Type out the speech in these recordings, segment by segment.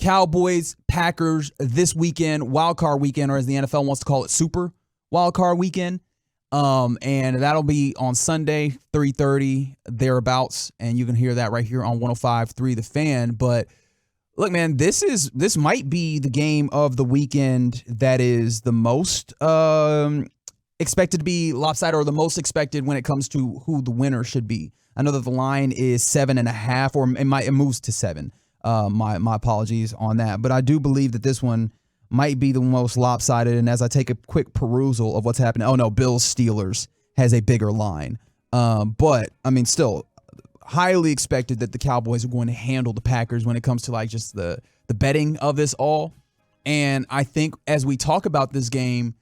Cowboys, Packers this weekend, wild card weekend, or as the NFL wants to call it, super wild card weekend. And that'll be on Sunday, 3:30, thereabouts. And you can hear that right here on 105.3 The Fan. But look, man, this might be the game of the weekend that is the most expected to be lopsided, or the most expected when it comes to who the winner should be. I know that the line is 7.5, or it moves to 7. My apologies on that. But I do believe that this one might be the most lopsided. And as I take a quick perusal of what's happening, oh no, Bills Steelers has a bigger line. But I mean, still highly expected that the Cowboys are going to handle the Packers when it comes to like just the betting of this all. And I think as we talk about this game,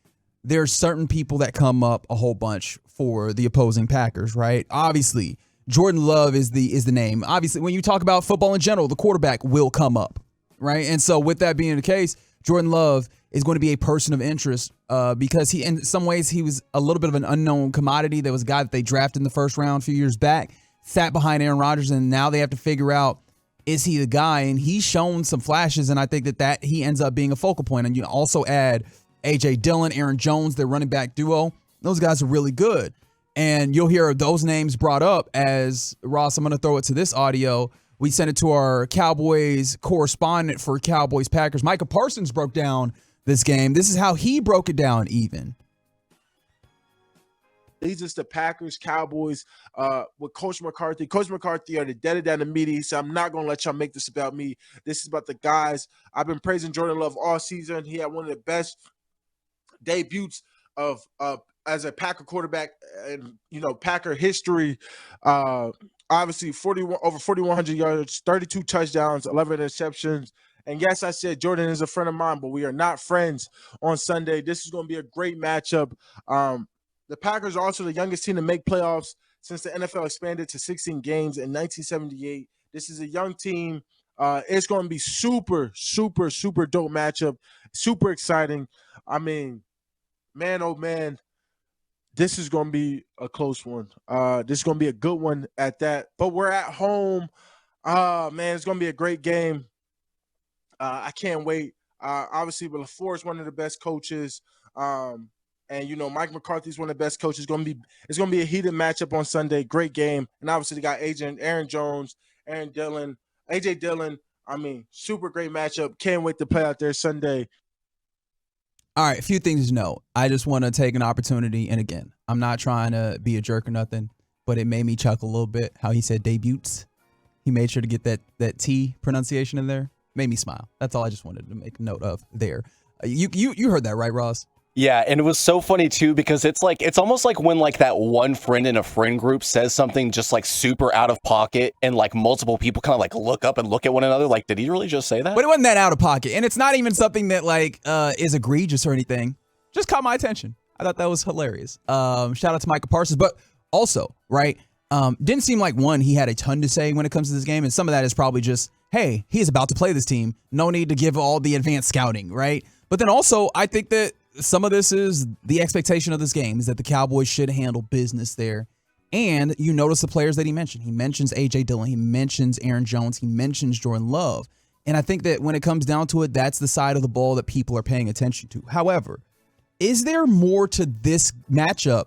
there's certain people that come up a whole bunch for the opposing Packers, right? Obviously, Jordan Love is the name. Obviously, when you talk about football in general, the quarterback will come up, right? And so with that being the case, Jordan Love is going to be a person of interest because he, in some ways, he was a little bit of an unknown commodity. There was a guy that they drafted in the first round a few years back, sat behind Aaron Rodgers, and now they have to figure out, is he the guy? And he's shown some flashes, and I think that he ends up being a focal point. And you also add A.J. Dillon, Aaron Jones, their running back duo. Those guys are really good. And you'll hear those names brought up as, Ross, I'm going to throw it to this audio. We sent it to our Cowboys correspondent for Cowboys Packers. Micah Parsons broke down this game. This is how he broke it down even. Leads us to Packers, Cowboys with Coach McCarthy. Coach McCarthy are the dead down the media. He said, I'm not going to let y'all make this about me. This is about the guys. I've been praising Jordan Love all season. He had one of the best debuts of as a Packer quarterback in Packer history. Obviously, over 4,100 yards, 32 touchdowns, 11 interceptions. And yes, I said Jordan is a friend of mine, but we are not friends on Sunday. This is going to be a great matchup. The Packers are also the youngest team to make playoffs since the NFL expanded to 16 games in 1978. This is a young team. It's going to be super, super, super dope matchup. Super exciting. I mean, man, oh man, this is going to be a close one. This is going to be a good one at that. But we're at home. Man, it's going to be a great game. I can't wait. Obviously, but LaFleur is one of the best coaches. And Mike McCarthy is one of the best coaches. It's going to be a heated matchup on Sunday. Great game. And obviously, they got Aaron Jones, AJ Dillon. I mean, super great matchup. Can't wait to play out there Sunday. All right, a few things to know. I just want to take an opportunity, and again, I'm not trying to be a jerk or nothing, but it made me chuckle a little bit how he said debuts. He made sure to get that T pronunciation in there. Made me smile. That's all I just wanted to make note of there. You heard that, right, Ross? Yeah, and it was so funny too because it's almost like when like that one friend in a friend group says something just like super out of pocket, and like multiple people kind of like look up and look at one another like, did he really just say that? But it wasn't that out of pocket, and it's not even something that like is egregious or anything. Just caught my attention. I thought that was hilarious. Shout out to Micah Parsons, but also right, didn't seem like he had a ton to say when it comes to this game, and some of that is probably just, hey, he is about to play this team. No need to give all the advanced scouting, right? But then also, I think that some of this is the expectation of this game is that the Cowboys should handle business there. And you notice the players that he mentioned. He mentions A.J. Dillon. He mentions Aaron Jones. He mentions Jordan Love. And I think that when it comes down to it, that's the side of the ball that people are paying attention to. However, is there more to this matchup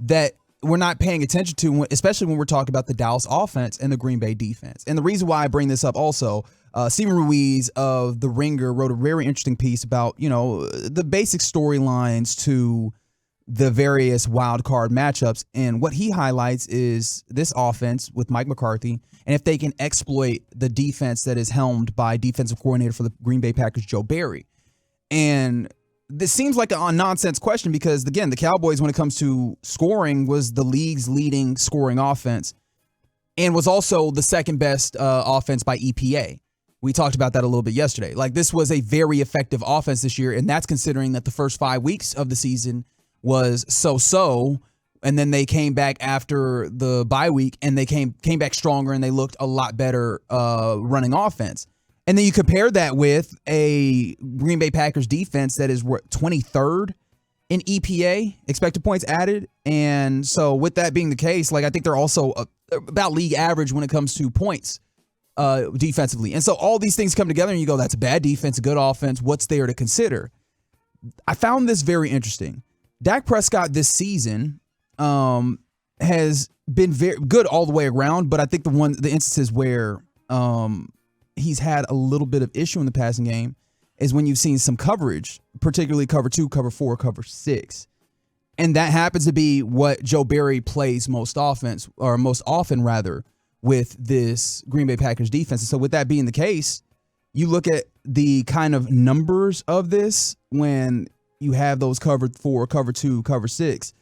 that we're not paying attention to, especially when we're talking about the Dallas offense and the Green Bay defense? And the reason why I bring this up also, Steven Ruiz of The Ringer wrote a very interesting piece about, the basic storylines to the various wild card matchups. And what he highlights is this offense with Mike McCarthy, and if they can exploit the defense that is helmed by defensive coordinator for the Green Bay Packers, Joe Barry. And this seems like a nonsense question because, again, the Cowboys, when it comes to scoring, was the league's leading scoring offense and was also the second best offense by EPA. We talked about that a little bit yesterday. Like, this was a very effective offense this year, and that's considering that the first 5 weeks of the season was so-so, and then they came back after the bye week, and they came back stronger, and they looked a lot better running offense. And then you compare that with a Green Bay Packers defense that is 23rd in EPA, expected points added. And so with that being the case, like, I think they're also about league average when it comes to points defensively. And so all these things come together and you go, that's a bad defense, a good offense. What's there to consider? I found this very interesting. Dak Prescott this season has been very good all the way around, but I think the instances where he's had a little bit of issue in the passing game is when you've seen some coverage, particularly cover 2, cover 4, cover 6. And that happens to be what Joe Barry plays most often with this Green Bay Packers defense. And so with that being the case, you look at the kind of numbers of this when you have those cover 4, cover 2, cover 6.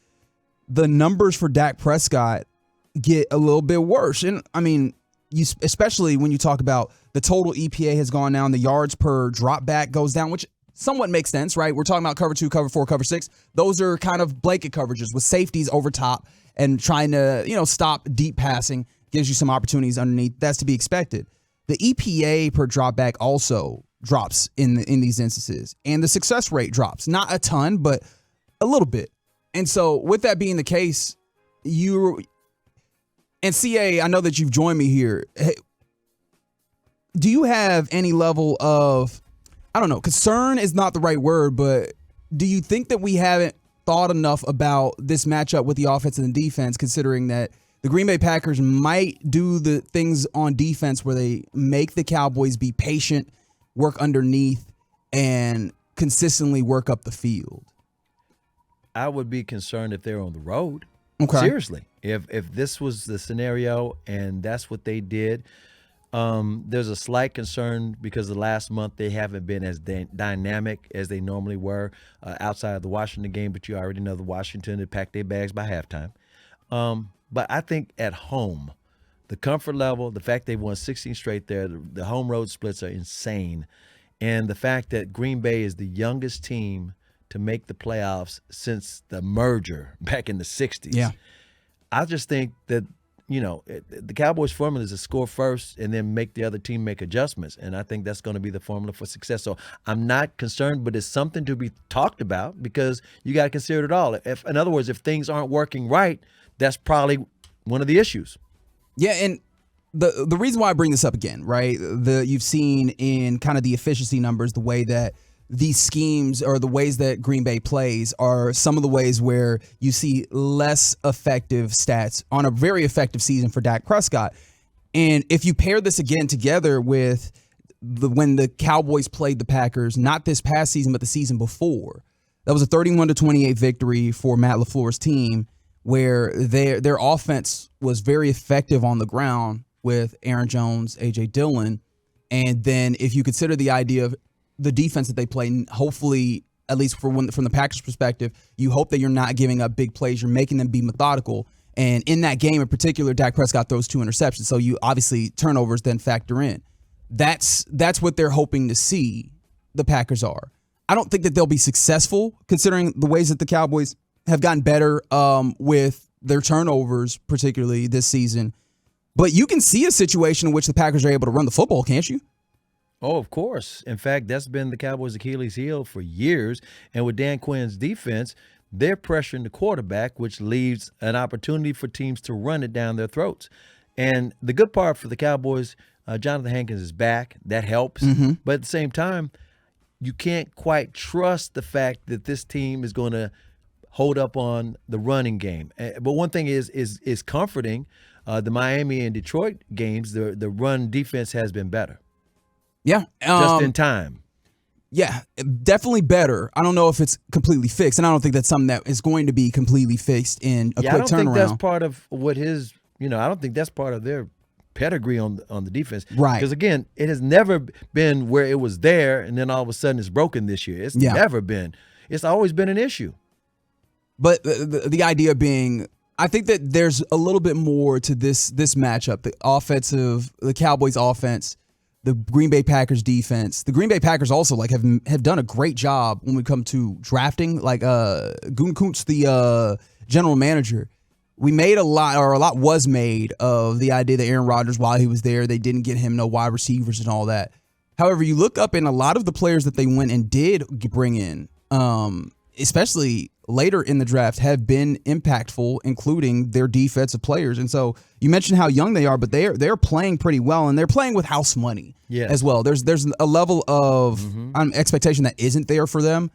The numbers for Dak Prescott get a little bit worse. And I mean, especially when you talk about the total EPA has gone down, the yards per drop back goes down, which somewhat makes sense, right? We're talking about cover 2, cover 4, cover 6. Those are kind of blanket coverages with safeties over top and trying to, stop deep passing, gives you some opportunities underneath. That's to be expected. The EPA per drop back also drops in these instances, and the success rate drops. Not a ton, but a little bit. And so with that being the case, and CA, I know that you've joined me here. Do you have any level of, I don't know, concern is not the right word, but do you think that we haven't thought enough about this matchup with the offense and the defense, considering that the Green Bay Packers might do the things on defense where they make the Cowboys be patient, work underneath, and consistently work up the field? I would be concerned if they're on the road. Okay. Seriously. If this was the scenario and that's what they did, there's a slight concern because the last month they haven't been as dynamic as they normally were outside of the Washington game, but you already know the Washington had packed their bags by halftime. But I think at home, the comfort level, the fact they won 16 straight there, the home road splits are insane. And the fact that Green Bay is the youngest team to make the playoffs since the merger back in the 60s. Yeah. I just think that, the Cowboys' formula is to score first and then make the other team make adjustments. And I think that's going to be the formula for success. So I'm not concerned, but it's something to be talked about because you got to consider it all. In other words, if things aren't working right, that's probably one of the issues. Yeah, and the reason why I bring this up again, right? You've seen in kind of the efficiency numbers, the way that these schemes or the ways that Green Bay plays are some of the ways where you see less effective stats on a very effective season for Dak Prescott. And if you pair this again together with when the Cowboys played the Packers, not this past season, but the season before, that was a 31-28 victory for Matt LaFleur's team, where their offense was very effective on the ground with Aaron Jones, A.J. Dillon. And then if you consider the idea of the defense that they play, hopefully, at least from the Packers' perspective, you hope that you're not giving up big plays. You're making them be methodical. And in that game in particular, Dak Prescott throws 2 interceptions. So you obviously turnovers then factor in. That's what they're hoping to see the Packers are. I don't think that they'll be successful considering the ways that the Cowboys have gotten better with their turnovers, particularly this season. But you can see a situation in which the Packers are able to run the football, can't you? Oh, of course. In fact, that's been the Cowboys' Achilles heel for years. And with Dan Quinn's defense, they're pressuring the quarterback, which leaves an opportunity for teams to run it down their throats. And the good part for the Cowboys, Jonathan Hankins is back. That helps. Mm-hmm. But at the same time, you can't quite trust the fact that this team is going to hold up on the running game. But one thing is comforting. The Miami and Detroit games, the run defense has been better. Yeah. Just in time. Yeah, definitely better. I don't know if it's completely fixed, and I don't think that's something that is going to be completely fixed in a quick turnaround. I don't think that's part of what I don't think that's part of their pedigree on the defense. Right. Because, again, it has never been where it was there, and then all of a sudden it's broken this year. It's never been. It's always been an issue. But the idea being, I think that there's a little bit more to this matchup. The Cowboys offense, the Green Bay Packers defense. The Green Bay Packers also have done a great job when we come to drafting. Gutekunst, the general manager, a lot was made of the idea that Aaron Rodgers, while he was there, they didn't get him no wide receivers and all that. However, you look up in a lot of the players that they went and did bring in, especially later in the draft, have been impactful, including their defensive players. And so you mentioned how young they are, but they're playing pretty well, and they're playing with house money as well. There's a level of expectation that isn't there for them.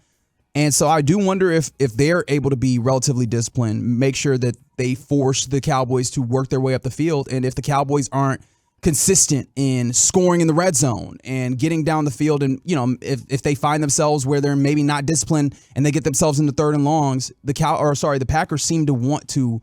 And so I do wonder if they're able to be relatively disciplined, make sure that they force the Cowboys to work their way up the field. And if the Cowboys aren't consistent in scoring in the red zone and getting down the field, and if they find themselves where they're maybe not disciplined and they get themselves into 3rd and longs, the Packers seem to want to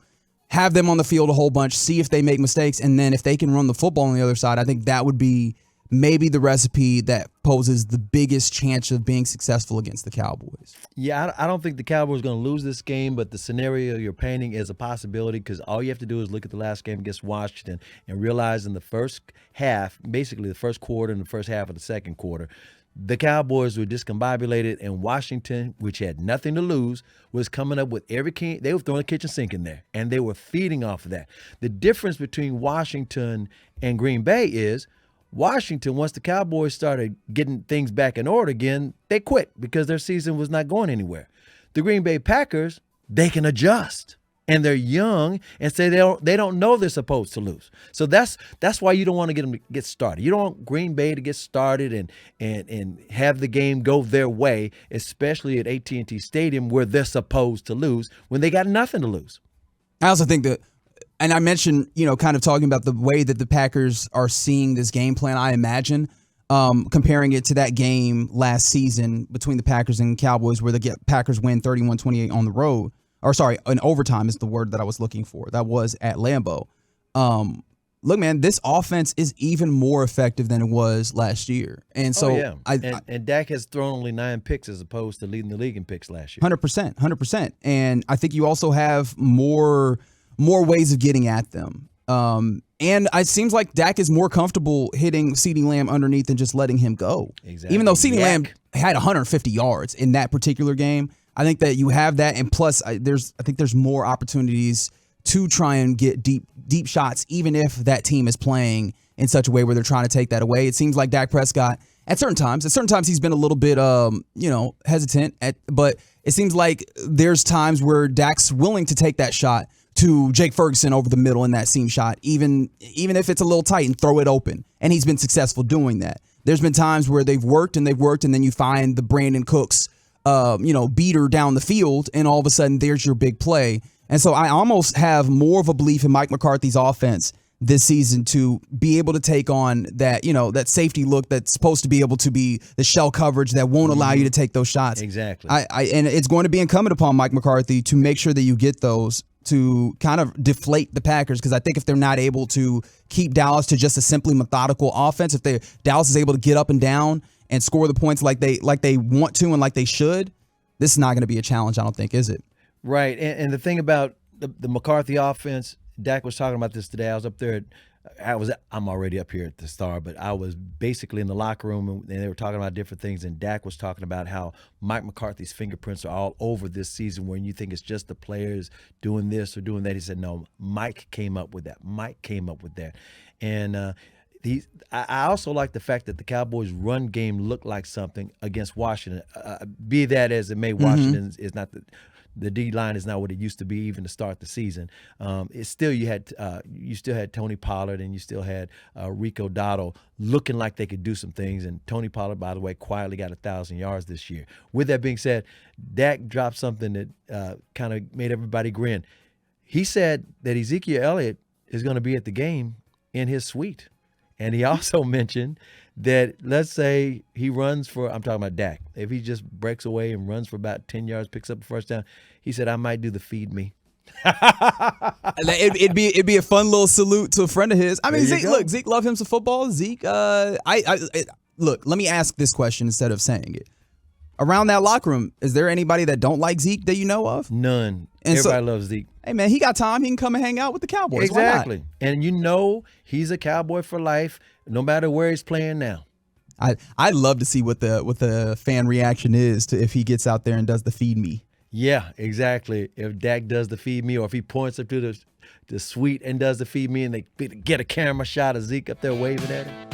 have them on the field a whole bunch, see if they make mistakes, and then if they can run the football on the other side, I think that would be maybe the recipe that poses the biggest chance of being successful against the Cowboys. Yeah, I don't think the Cowboys are going to lose this game, but the scenario you're painting is a possibility because all you have to do is look at the last game against Washington and realize in the first half, basically the first quarter and the first half of the second quarter, the Cowboys were discombobulated, and Washington, which had nothing to lose, was coming up with everything. They were throwing a kitchen sink in there, and they were feeding off of that. The difference between Washington and Green Bay is Washington, once the Cowboys started getting things back in order again, they quit because their season was not going anywhere. The Green Bay Packers, they can adjust, and they're young, and say they don't know they're supposed to lose. So that's why you don't want to get them to get started. You don't want Green Bay to get started and have the game go their way, especially at AT&T Stadium where they're supposed to lose when they got nothing to lose. I also think that, and I mentioned, kind of talking about the way that the Packers are seeing this game plan, I imagine, comparing it to that game last season between the Packers and Cowboys where the Packers win 31-28 on the road. Or sorry, in overtime is the word that I was looking for. That was at Lambeau. Look, man, this offense is even more effective than it was last year. And so and Dak has thrown only 9 picks as opposed to leading the league in picks last year. 100%. And I think you also have more ways of getting at them. And it seems like Dak is more comfortable hitting CeeDee Lamb underneath than just letting him go. Exactly. Even though CeeDee Lamb had 150 yards in that particular game, I think that you have that. And plus, I think there's more opportunities to try and get deep shots, even if that team is playing in such a way where they're trying to take that away. It seems like Dak Prescott, at certain times he's been a little bit, hesitant, but it seems like there's times where Dak's willing to take that shot to Jake Ferguson over the middle in that seam shot, even if it's a little tight, and throw it open. And he's been successful doing that. There's been times where they've worked, and then you find the Brandon Cooks, beater down the field, and all of a sudden there's your big play. And so I almost have more of a belief in Mike McCarthy's offense this season to be able to take on that, that safety look that's supposed to be able to be the shell coverage that won't allow you to take those shots. Exactly. And it's going to be incumbent upon Mike McCarthy to make sure that you get those to kind of deflate the Packers, because I think if they're not able to keep Dallas to just a simply methodical offense, if Dallas is able to get up and down and score the points like they want to and like they should, this is not going to be a challenge, I don't think, is it? Right. And the thing about the McCarthy offense, Dak was talking about this today. I was up there. I'm already up here at the Star, but I was basically in the locker room, and they were talking about different things. And Dak was talking about how Mike McCarthy's fingerprints are all over this season, when you think it's just the players doing this or doing that. He said, no, Mike came up with that. Mike came up with that. And I also like the fact that the Cowboys' run game looked like something against Washington. Be that as it may, Washington is not the D line is not what it used to be even to start the season. It's still you still had Tony Pollard, and you still had Rico Dotto looking like they could do some things. And Tony Pollard, by the way, quietly got 1,000 yards this year. With that being said, Dak dropped something that kind of made everybody grin. He said that Ezekiel Elliott is going to be at the game in his suite. And he also mentioned that, let's say he runs for, I'm talking about Dak, if he just breaks away and runs for about 10 yards, picks up the first down, he said, I might do the feed me. It'd be a fun little salute to a friend of his. I mean, Zeke loved him some football. Zeke, look, let me ask this question instead of saying it. Around that locker room, is there anybody that don't like Zeke that you know of? None. Everybody loves Zeke. Hey, man, he got time. He can come and hang out with the Cowboys. Exactly. And he's a Cowboy for life, no matter where he's playing now. I'd love to see what the fan reaction is to if he gets out there and does the feed me. Yeah, exactly. If Dak does the feed me, or if he points up to the suite and does the feed me, and they get a camera shot of Zeke up there waving at him.